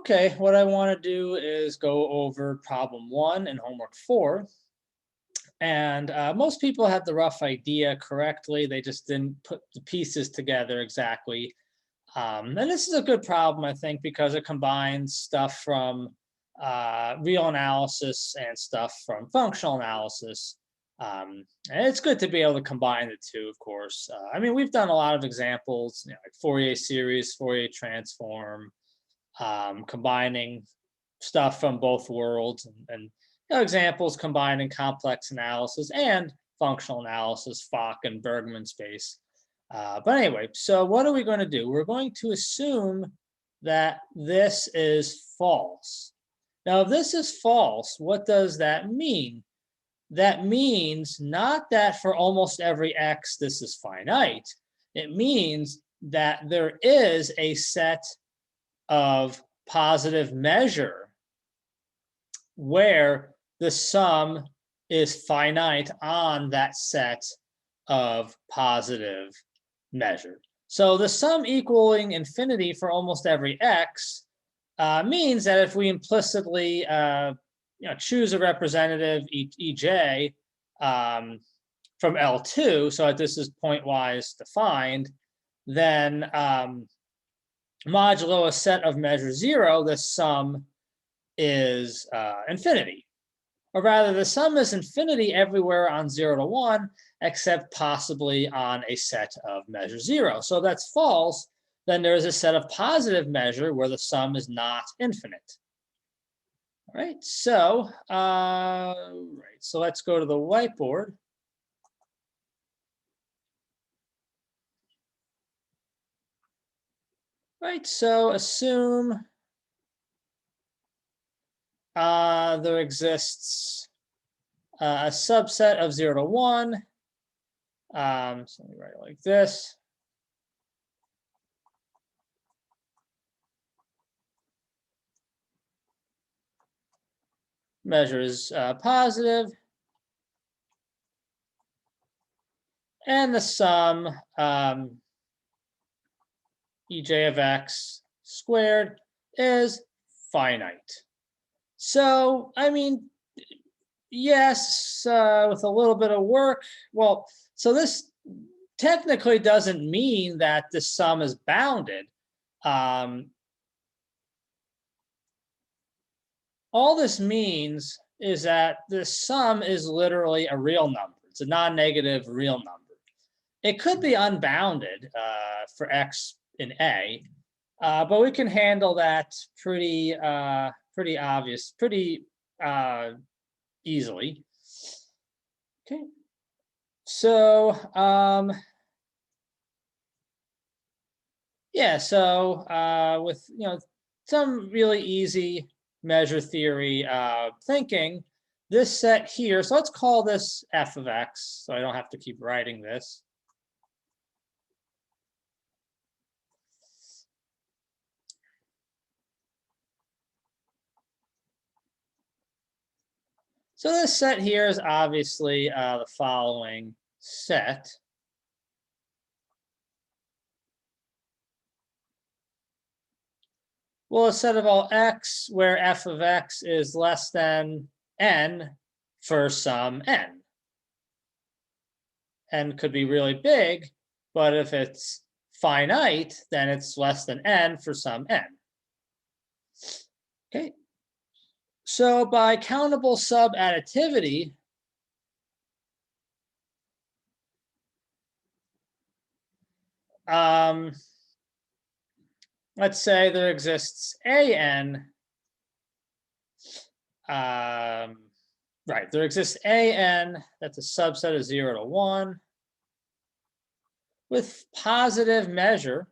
Okay, what I want to do is go over problem 1 in homework 4. And most people have the rough idea correctly. They just didn't put the pieces together exactly. And this is a good problem, I think, because it combines stuff from real analysis and stuff from functional analysis. And it's good to be able to combine the two, of course. I mean, we've done a lot of examples, like Fourier series, Fourier transform, combining stuff from both worlds, and examples combining complex analysis and functional analysis, Fock and Bergman space. But anyway, so what are we going to do? We're going to assume that this is false. Now, if this is false, what does that mean? That means not that for almost every x this is finite. It means that there is a set of positive measure where the sum is finite on that set of positive measure. So the sum equaling infinity for almost every x means that if we implicitly choose a representative EJ from L2, so that this is pointwise defined, then modulo a set of measure 0, the sum is infinity. Or rather, the sum is infinity everywhere on 0 to 1, except possibly on a set of measure 0. So that's false. Then there is a set of positive measure where the sum is not infinite. All right, so so let's go to the whiteboard. Right, so assume there exists a subset of 0 to 1. So let me write it like this. Measure is positive. And the sum, EJ of x squared, is finite. So, I mean, yes, with a little bit of work. Well, so this technically doesn't mean that the sum is bounded. All this means is that the sum is literally a real number. It's a non-negative real number. It could be unbounded for x in A, but we can handle that pretty easily. Okay, so yeah, so with some really easy measure theory thinking, this set here, so let's call this f of x, so I don't have to keep writing this. So this set here is obviously the following set. Well, a set of all x where f of x is less than n for some n. N could be really big, but if it's finite, then it's less than n for some n. Okay. So by countable subadditivity, let's say there exists an, right, there exists an that's a subset of 0 to 1 with positive measure.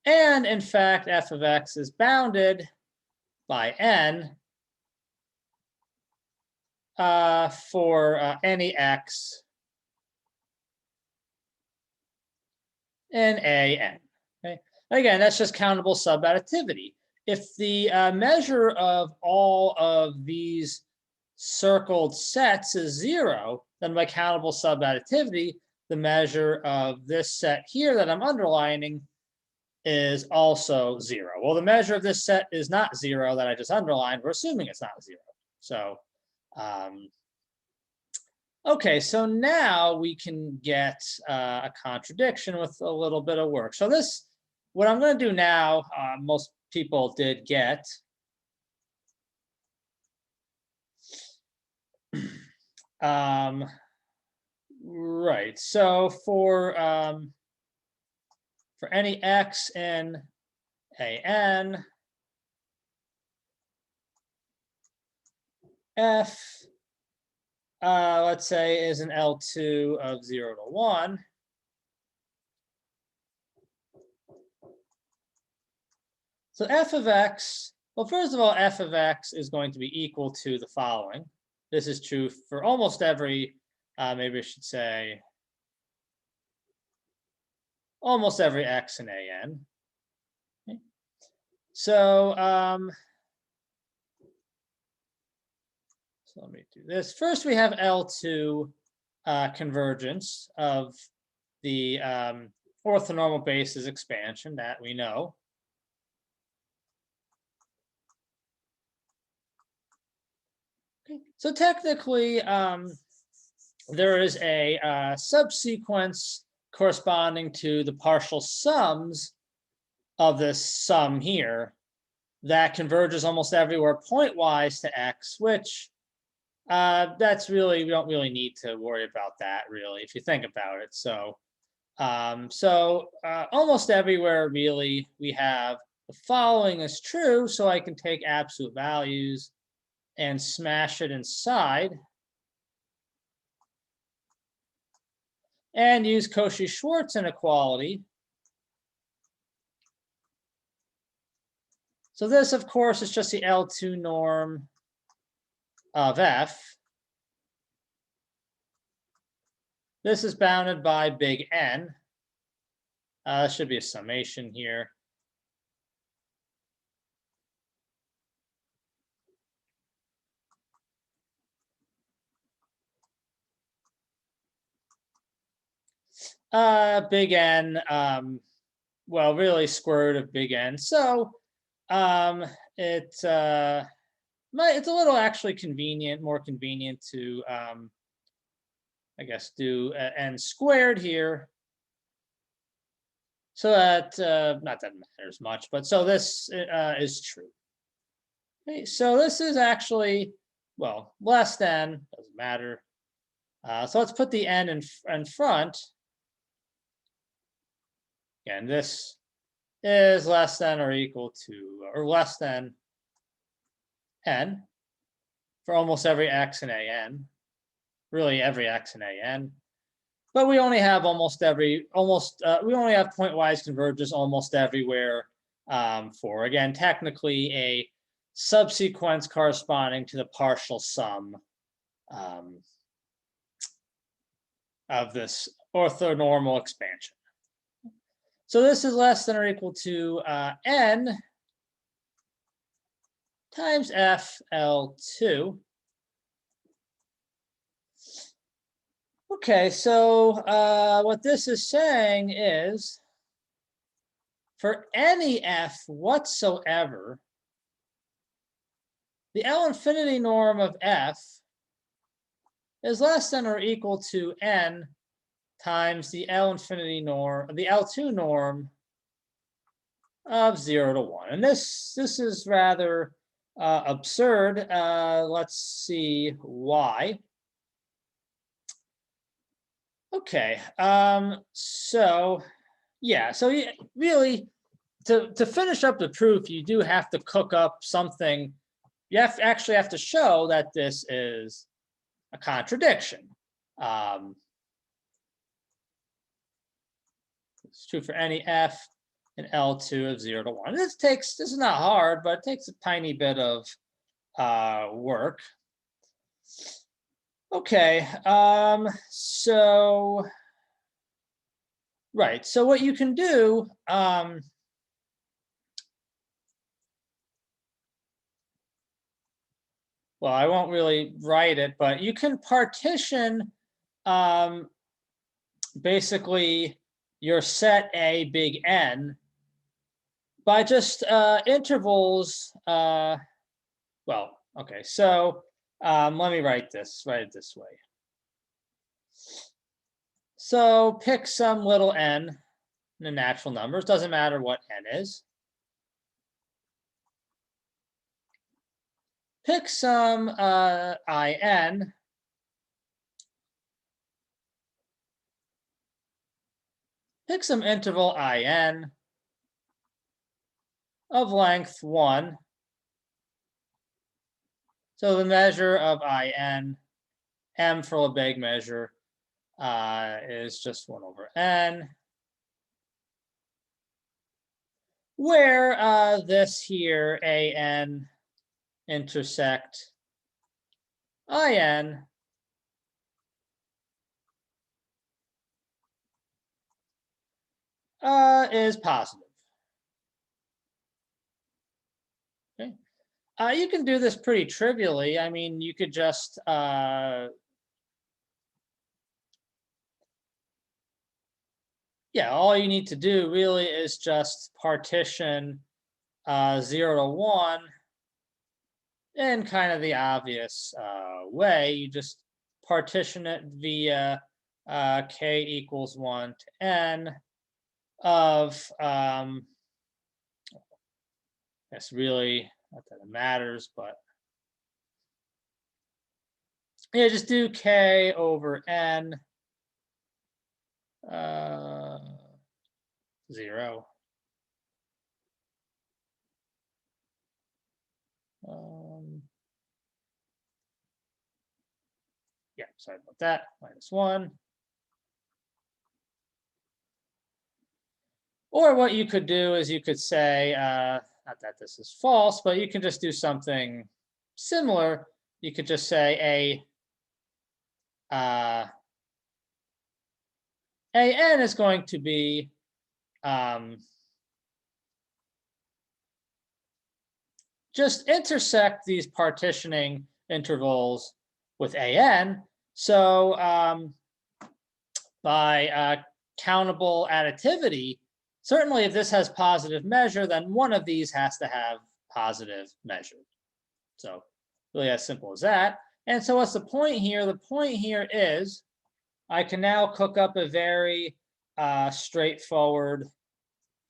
And in fact, f of x is bounded by n for any x in an. Okay? Again, that's just countable subadditivity. If the measure of all of these circled sets is 0, then by countable subadditivity, the measure of this set here that I'm underlining is also 0. Well, the measure of this set is not 0 that I just underlined. We're assuming it's not 0. So, okay, so now we can get a contradiction with a little bit of work. So this, what I'm going to do now, most people did get. Right, so for any x in an, f, let's say, is an L2 of 0 to 1. So f of x, well, first of all, f of x is going to be equal to the following. This is true for almost every, maybe I should say, almost every x in an. Okay. So, so let me do this. First, we have L2 convergence of the orthonormal basis expansion that we know. Okay. So technically, there is a subsequence corresponding to the partial sums of this sum here that converges almost everywhere pointwise to x, which that's really, we don't really need to worry about that really, if you think about it. So, almost everywhere really we have the following is true, so I can take absolute values and smash it inside and use Cauchy-Schwarz inequality. So this, of course, is just the L2 norm of f. This is bounded by big N. Should be a summation here. Big N, well, really square root of big N. So it's a little actually convenient, more convenient to, I guess, do N squared here. So that, not that it matters much, but so this is true. Okay, so this is actually, well, less than, doesn't matter. So let's put the N in front. Again, this is less than or equal to, or less than N for almost every x in an, really every x in an. But we only have we only have pointwise convergence almost everywhere for, again, technically a subsequence corresponding to the partial sum of this orthonormal expansion. So this is less than or equal to n times FL2. Okay, so what this is saying is for any f whatsoever, the L infinity norm of f is less than or equal to n times the L infinity norm, the L2 norm of 0 to 1. And this is rather absurd. Let's see why. Okay, so yeah, so really to finish up the proof, you do have to cook up something. You actually have to show that this is a contradiction. It's true for any f in L2 of 0 to 1. This is not hard, but it takes a tiny bit of work. Okay, so right, so what you can do, well, I won't really write it, but you can partition basically your set A big N by just intervals. Well, okay, so let me write it this way. So pick some little n in the natural numbers, doesn't matter what n is. Pick some in. Pick some interval in of length 1. So the measure of in, m for a big measure, is just 1 over n, where this here, an intersect in is positive. Okay. You can do this pretty trivially. I mean, you could just yeah, all you need to do really is just partition 0 to 1 in kind of the obvious way. You just partition it via k equals 1 to n of, that's really not that it matters, but yeah, just do k over n 0. Yeah, sorry about that, -1. Or what you could do is you could say, not that this is false, but you can just do something similar. You could just say an is going to be just intersect these partitioning intervals with an. So by countable additivity, certainly if this has positive measure, then one of these has to have positive measure. So really as simple as that. And so what's the point here? The point here is I can now cook up a very straightforward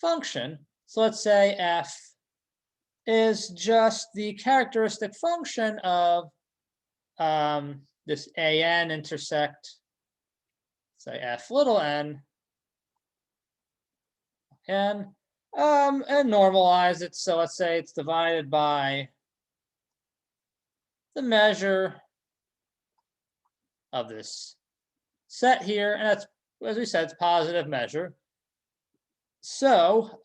function. So let's say f is just the characteristic function of this an intersect, say f little n, and normalize it. So let's say it's divided by the measure of this set here, and that's, as we said, it's positive measure. So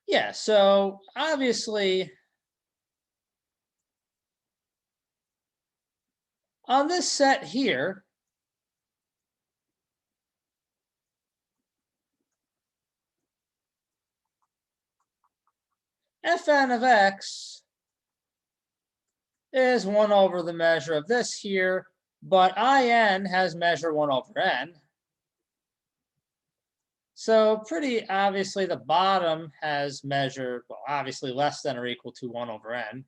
yeah, so obviously on this set here, fn of x is 1 over the measure of this here, but in has measure 1 over n. So pretty obviously the bottom has measure, well, obviously less than or equal to 1 over n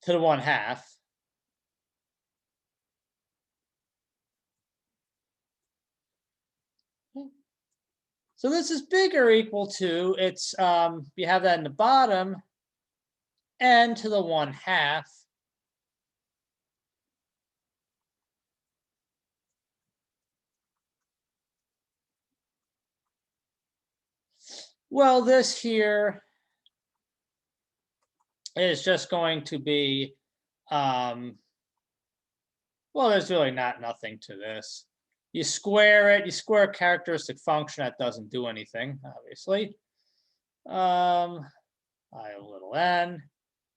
to the 1/2. So this is bigger or equal to, it's you have that in the bottom, n to the 1/2. Well, this here is just going to be, well, there's really nothing to this. You square it, you square a characteristic function that doesn't do anything, obviously. I little n.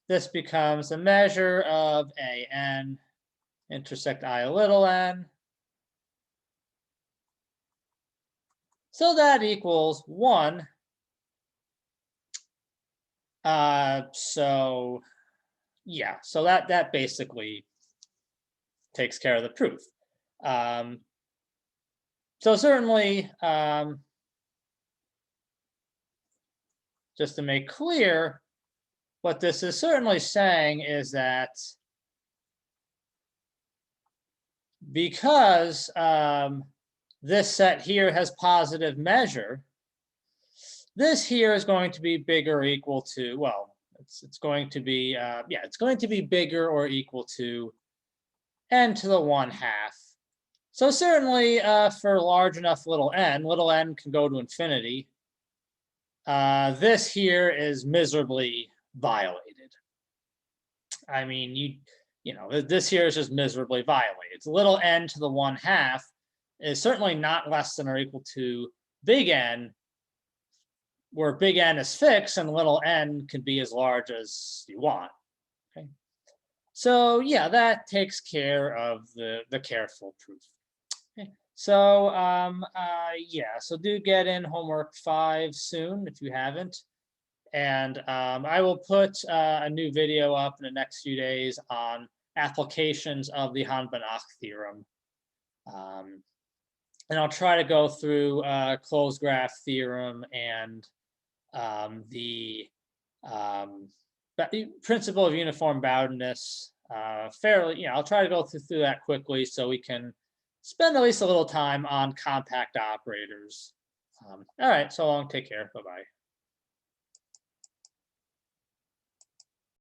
This becomes the measure of an intersect I little n. So that equals 1. So yeah, so that basically takes care of the proof. Um, so certainly, just to make clear, what this is certainly saying is that because this set here has positive measure, this here is going to be bigger or equal to, well, it's going to be, yeah, it's going to be bigger or equal to n to the 1/2. So certainly for large enough little n can go to infinity. This here is miserably violated. I mean, you know, this here is just miserably violated. It's little n to the 1/2 is certainly not less than or equal to big N, where big N is fixed and little n can be as large as you want. Okay. So yeah, that takes care of the careful proof. Okay. So yeah, so do get in homework 5 soon if you haven't. And I will put a new video up in the next few days on applications of the Hahn-Banach theorem. And I'll try to go through closed graph theorem and the principle of uniform boundedness fairly, you know, I'll try to go through that quickly so we can spend at least a little time on compact operators. All right, so long, take care, bye-bye.